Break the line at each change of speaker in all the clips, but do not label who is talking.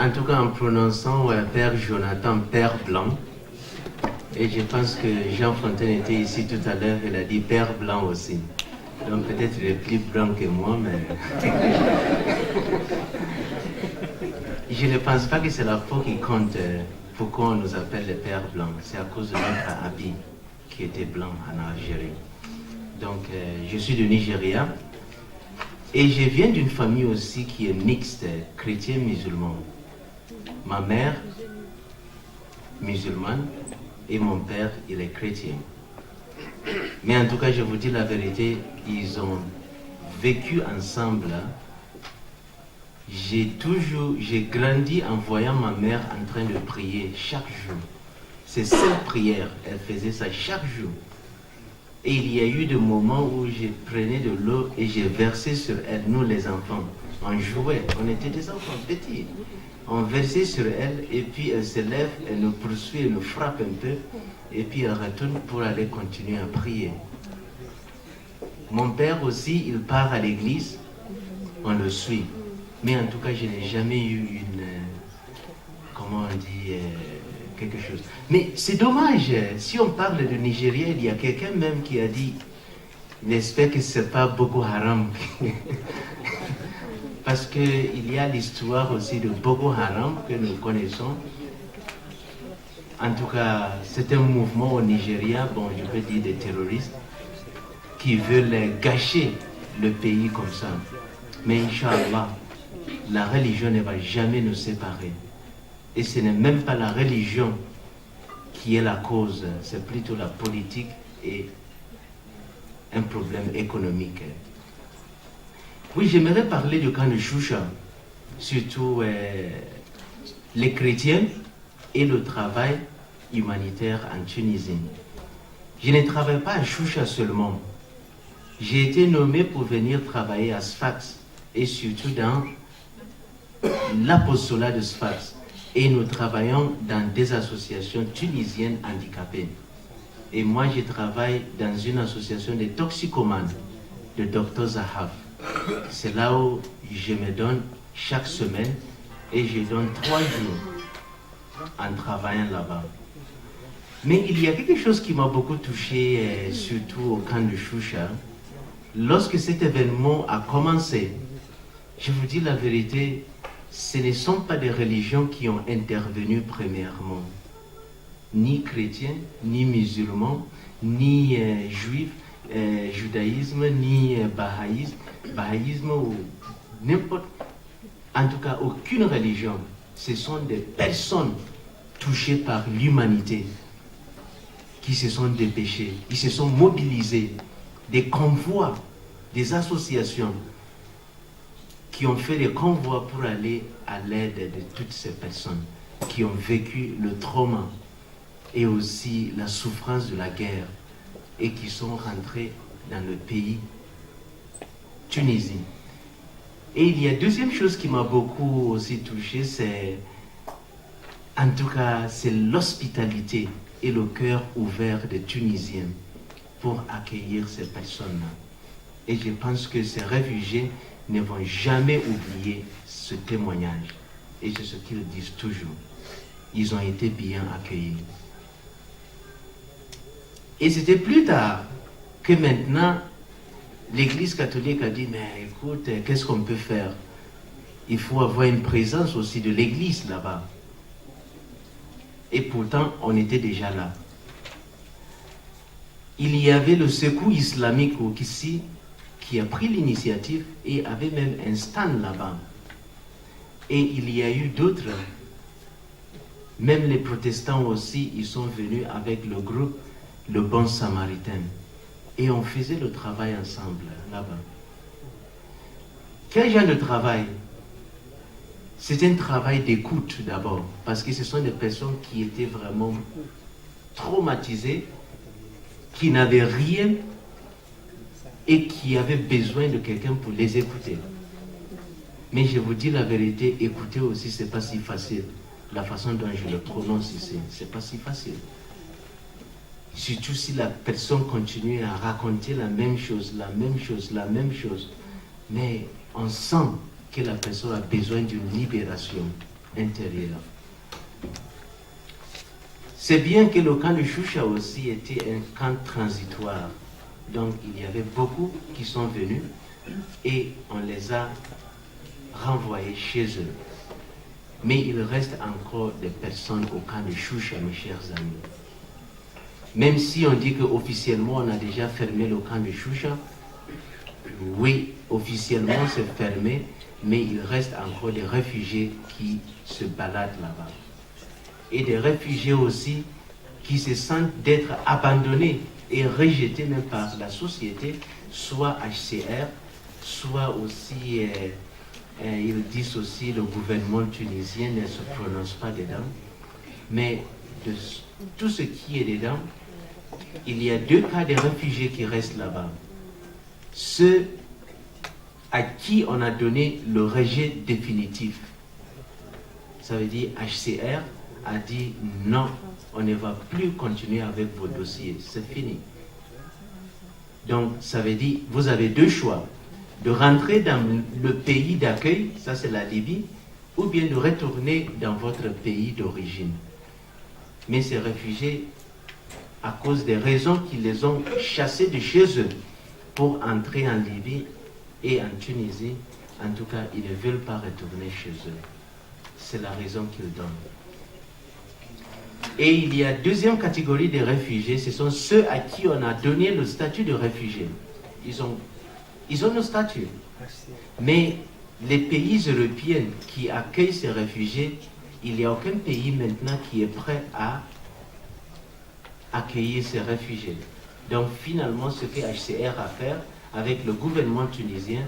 En tout cas, en prononçant Père Jonathan, Père Blanc, et je pense que Jean Fontaine était ici tout à l'heure, il a dit Père Blanc aussi. Donc peut-être il est plus blanc que moi, mais... Je ne pense pas que c'est la peau qui compte pourquoi on nous appelle les Pères Blancs. C'est à cause de notre habit qui était blanc en Algérie. Donc je suis du Nigeria. Et je viens d'une famille aussi qui est mixte, chrétien-musulman. Ma mère, musulmane, et mon père, il est chrétien. Mais en tout cas, je vous dis la vérité, ils ont vécu ensemble. J'ai grandi en voyant ma mère en train de prier chaque jour. Ces 5 prières, elle faisait ça chaque jour. Et il y a eu des moments où je prenais de l'eau et j'ai versé sur elle, nous les enfants. On jouait, on était des enfants petits. On versait sur elle et puis elle se lève, elle nous poursuit, elle nous frappe un peu et puis elle retourne pour aller continuer à prier. Mon père aussi, il part à l'église, on le suit. Mais en tout cas, je n'ai jamais eu comment on dit, quelque chose. Mais c'est dommage, si on parle de Nigeria, il y a quelqu'un même qui a dit, j'espère que ce n'est pas Boko Haram. Parce qu'il y a l'histoire aussi de Boko Haram que nous connaissons. En tout cas, c'est un mouvement au Nigeria, bon, je peux dire des terroristes, qui veulent gâcher le pays comme ça. Mais Inch'Allah, la religion ne va jamais nous séparer. Et ce n'est même pas la religion qui est la cause, c'est plutôt la politique et un problème économique. Oui, j'aimerais parler du camp de Choucha, surtout les chrétiens et le travail humanitaire en Tunisie. Je ne travaille pas à Choucha seulement. J'ai été nommé pour venir travailler à Sfax et surtout dans l'apostolat de Sfax. Et nous travaillons dans des associations tunisiennes handicapées. Et moi, je travaille dans une association de toxicomanes, de Dr Zahaf. C'est là où je me donne chaque semaine et je donne 3 jours en travaillant là-bas. Mais il y a quelque chose qui m'a beaucoup touché, surtout au camp de Choucha. Lorsque cet événement a commencé, je vous dis la vérité, ce ne sont pas des religions qui ont intervenu premièrement. Ni chrétiens, ni musulmans, ni juifs, judaïsme, ni bahaïsme ou n'importe. En tout cas, aucune religion. Ce sont des personnes touchées par l'humanité qui se sont dépêchées, qui se sont mobilisées, des convois, des associations qui ont fait des convois pour aller à l'aide de toutes ces personnes qui ont vécu le trauma et aussi la souffrance de la guerre et qui sont rentrés dans le pays Tunisie. Et il y a deuxième chose qui m'a beaucoup aussi touché, c'est en tout cas c'est l'hospitalité et le cœur ouvert des Tunisiens pour accueillir ces personnes-là. Et je pense que ces réfugiés ne vont jamais oublier ce témoignage. Et c'est ce qu'ils disent toujours. Ils ont été bien accueillis. Et c'était plus tard que maintenant, l'Église catholique a dit, mais écoute, qu'est-ce qu'on peut faire? Il faut avoir une présence aussi de l'Église là-bas. Et pourtant, on était déjà là. Il y avait le Secours islamique au Kissi qui a pris l'initiative et avait même un stand là-bas. Et il y a eu d'autres, même les protestants aussi, ils sont venus avec le groupe Le Bon Samaritain. Et on faisait le travail ensemble là-bas. Quel genre de travail? C'est un travail d'écoute d'abord, parce que ce sont des personnes qui étaient vraiment traumatisées, qui n'avaient rien et qui avaient besoin de quelqu'un pour les écouter. Mais je vous dis la vérité, écouter aussi, c'est pas si facile. La façon dont je le prononce ici, c'est pas si facile. Surtout si la personne continue à raconter la même chose, la même chose, la même chose. Mais on sent que la personne a besoin d'une libération. intérieur. C'est bien que le camp de Choucha aussi était un camp transitoire. Donc il y avait beaucoup qui sont venus et on les a renvoyés chez eux. Mais il reste encore des personnes au camp de Choucha, mes chers amis. Même si on dit qu'officiellement on a déjà fermé le camp de Choucha, oui, officiellement c'est fermé, mais il reste encore des réfugiés qui se baladent là-bas. Et des réfugiés aussi qui se sentent d'être abandonnés et rejetés même par la société, soit HCR, soit aussi, ils disent aussi le gouvernement tunisien ne se prononce pas dedans. Mais de tout ce qui est dedans, il y a 2 cas de réfugiés qui restent là-bas. Ceux à qui on a donné le rejet définitif. Ça veut dire HCR a dit non, on ne va plus continuer avec vos dossiers, c'est fini. Donc ça veut dire, vous avez 2 choix, de rentrer dans le pays d'accueil, ça c'est la Libye, ou bien de retourner dans votre pays d'origine. Mais ces réfugiés, à cause des raisons qui les ont chassés de chez eux pour entrer en Libye et en Tunisie, en tout cas, ils ne veulent pas retourner chez eux. C'est la raison qu'ils donnent. Et il y a 2e catégorie de réfugiés, ce sont ceux à qui on a donné le statut de réfugié. Ils ont le statut. Mais les pays européens qui accueillent ces réfugiés, il n'y a aucun pays maintenant qui est prêt à accueillir ces réfugiés. Donc finalement, ce que HCR a fait avec le gouvernement tunisien,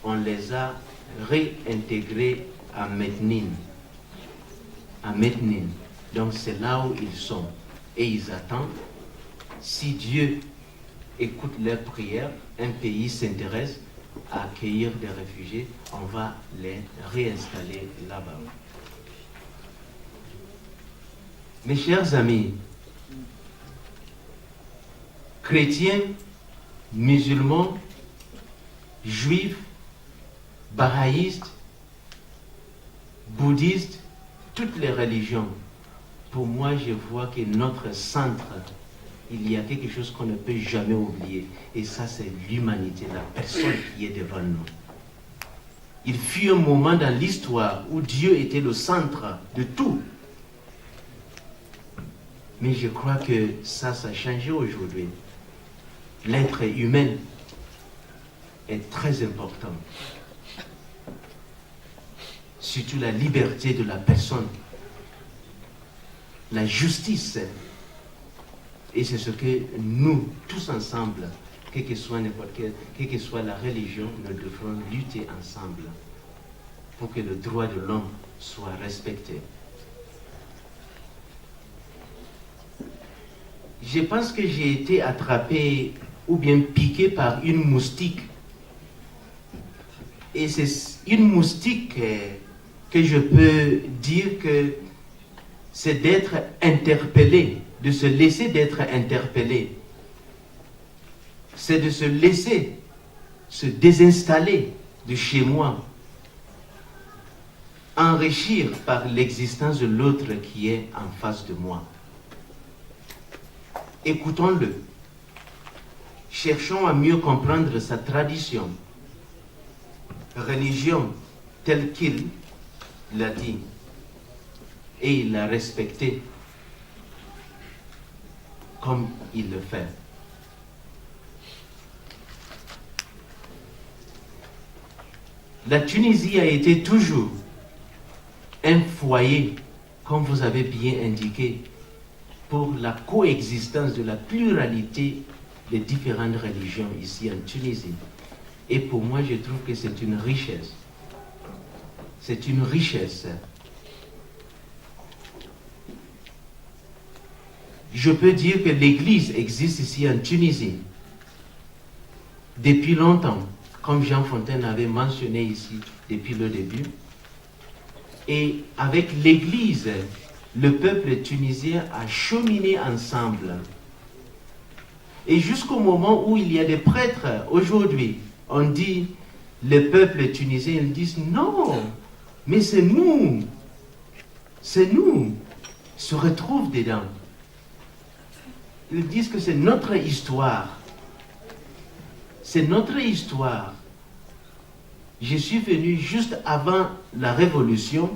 on les a réintégrés à Mednin. Donc c'est là où ils sont. Et ils attendent. Si Dieu écoute leurs prières, un pays s'intéresse à accueillir des réfugiés, on va les réinstaller là-bas. Mes chers amis, chrétiens, musulmans, juifs, bahaïstes, bouddhistes, toutes les religions, pour moi je vois que notre centre, il y a quelque chose qu'on ne peut jamais oublier, et ça c'est l'humanité, la personne qui est devant nous. Il fut un moment dans l'histoire où Dieu était le centre de tout. Mais je crois que ça a changé aujourd'hui. L'être humain est très important. Surtout la liberté de la personne, la justice. Et c'est ce que nous, tous ensemble, quelle que soit quelle que soit la religion, nous devrons lutter ensemble pour que le droit de l'homme soit respecté. Je pense que j'ai été attrapé ou bien piqué par une moustique. Et c'est une moustique que je peux dire que c'est d'être interpellé, de se laisser d'être interpellé. C'est de se laisser se désinstaller de chez moi, enrichir par l'existence de l'autre qui est en face de moi. Écoutons-le. Cherchons à mieux comprendre sa tradition, religion telle qu'il l'a dit. Et il l'a respecté comme il le fait. La Tunisie a été toujours un foyer, comme vous avez bien indiqué, pour la coexistence de la pluralité des différentes religions ici en Tunisie. Et pour moi, je trouve que c'est une richesse. C'est une richesse. Je peux dire que l'Église existe ici en Tunisie depuis longtemps, comme Jean Fontaine avait mentionné ici depuis le début. Et avec l'Église, le peuple tunisien a cheminé ensemble. Et jusqu'au moment où il y a des prêtres, aujourd'hui, on dit, le peuple tunisien, ils disent non, mais c'est nous. c'est nous, se retrouvent dedans. Ils disent que c'est notre histoire. C'est notre histoire. Je suis venu juste avant la Révolution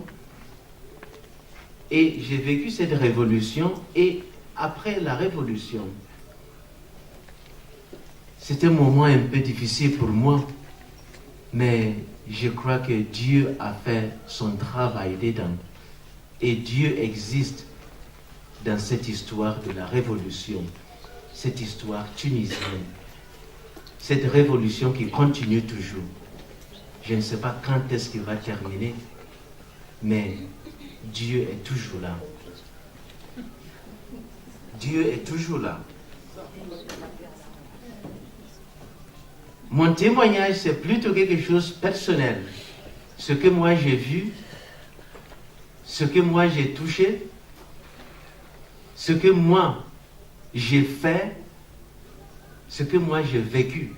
et j'ai vécu cette Révolution, et après la Révolution, c'était un moment un peu difficile pour moi, mais je crois que Dieu a fait son travail dedans. Et Dieu existe dans cette histoire de la Révolution, cette histoire tunisienne, cette révolution qui continue toujours. Je ne sais pas quand est-ce qu'il va terminer, mais Dieu est toujours là. Dieu est toujours là. Mon témoignage, c'est plutôt quelque chose de personnel. Ce que moi j'ai vu, ce que moi j'ai touché, ce que moi j'ai fait, ce que moi j'ai vécu.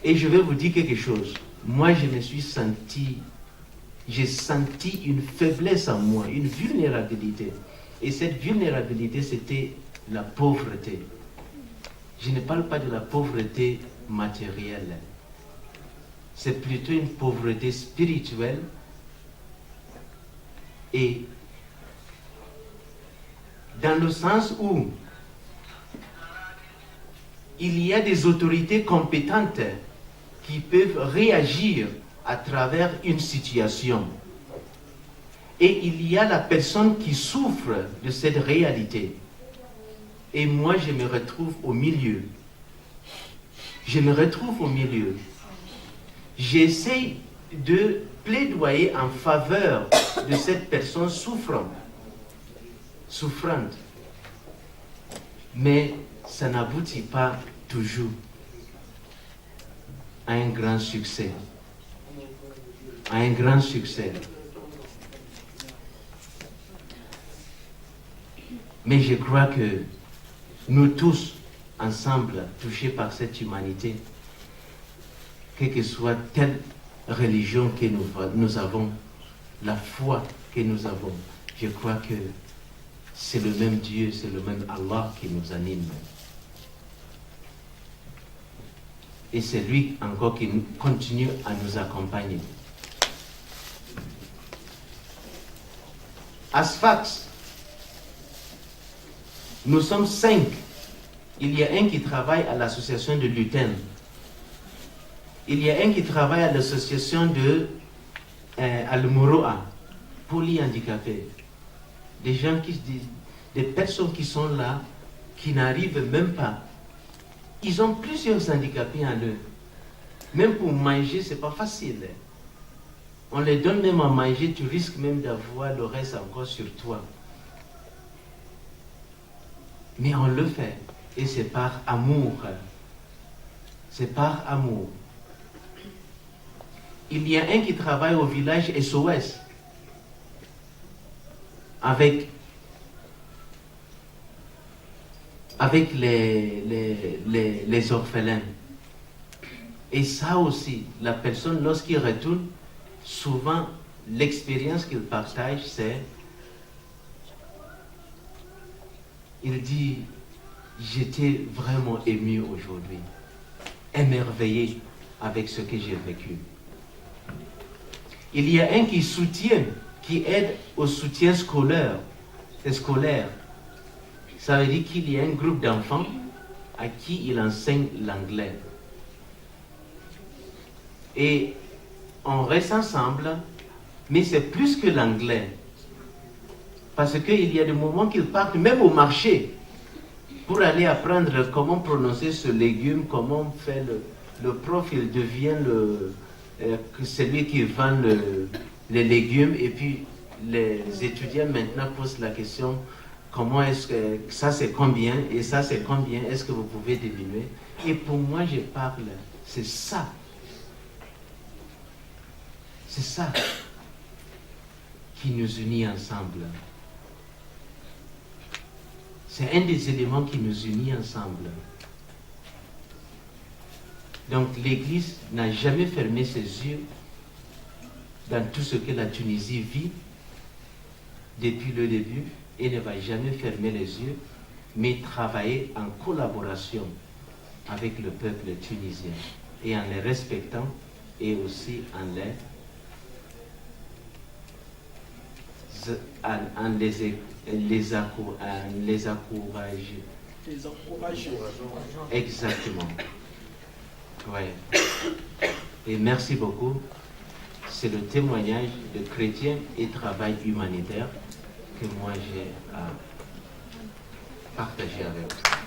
Et je vais vous dire quelque chose. Moi, j'ai senti une faiblesse en moi, une vulnérabilité. Et cette vulnérabilité, c'était la pauvreté. Je ne parle pas de la pauvreté matérielle. C'est plutôt une pauvreté spirituelle. Et dans le sens où il y a des autorités compétentes qui peuvent réagir à travers une situation. Et il y a la personne qui souffre de cette réalité. Et moi, je me retrouve au milieu. Je me retrouve au milieu. J'essaie de plaidoyer en faveur de cette personne souffrante. Mais ça n'aboutit pas toujours à un grand succès. À un grand succès. Mais je crois que nous tous, ensemble, touchés par cette humanité, quelle que soit telle religion que nous avons, la foi que nous avons, je crois que c'est le même Dieu, c'est le même Allah qui nous anime. Et c'est lui encore qui continue à nous accompagner. À Sfax, nous sommes 5. Il y a un qui travaille à l'association de Luten. Il y a un qui travaille à l'association de Al-Mouroua, polyhandicapés. Des gens des personnes qui sont là, qui n'arrivent même pas. Ils ont plusieurs handicapés en eux. Même pour manger, c'est pas facile. On les donne même à manger, tu risques même d'avoir le reste encore sur toi. Mais on le fait. Et c'est par amour. C'est par amour. Il y a un qui travaille au village SOS avec les orphelins. Et ça aussi, la personne, lorsqu'il retourne, souvent, l'expérience qu'il partage, c'est, il dit, j'étais vraiment ému aujourd'hui, émerveillé avec ce que j'ai vécu. Il y a un qui soutient, qui aide au soutien scolaire. Ça veut dire qu'il y a un groupe d'enfants à qui il enseigne l'anglais. Et on reste ensemble, mais c'est plus que l'anglais. Parce qu'il y a des moments qu'ils partent même au marché pour aller apprendre comment prononcer ce légume, comment faire le prof, il devient celui qui vend les légumes, et puis les étudiants maintenant posent la question, comment est-ce que ça c'est combien et ça c'est combien, est-ce que vous pouvez diminuer? Et pour moi je parle, c'est ça. C'est ça qui nous unit ensemble. C'est un des éléments qui nous unit ensemble. Donc l'Église n'a jamais fermé ses yeux dans tout ce que la Tunisie vit depuis le début et ne va jamais fermer les yeux, mais travailler en collaboration avec le peuple tunisien et en les respectant et aussi en les encourager. Exactement. Ouais. Et merci beaucoup. C'est le témoignage de chrétiens et travail humanitaire que moi j'ai à partager avec vous.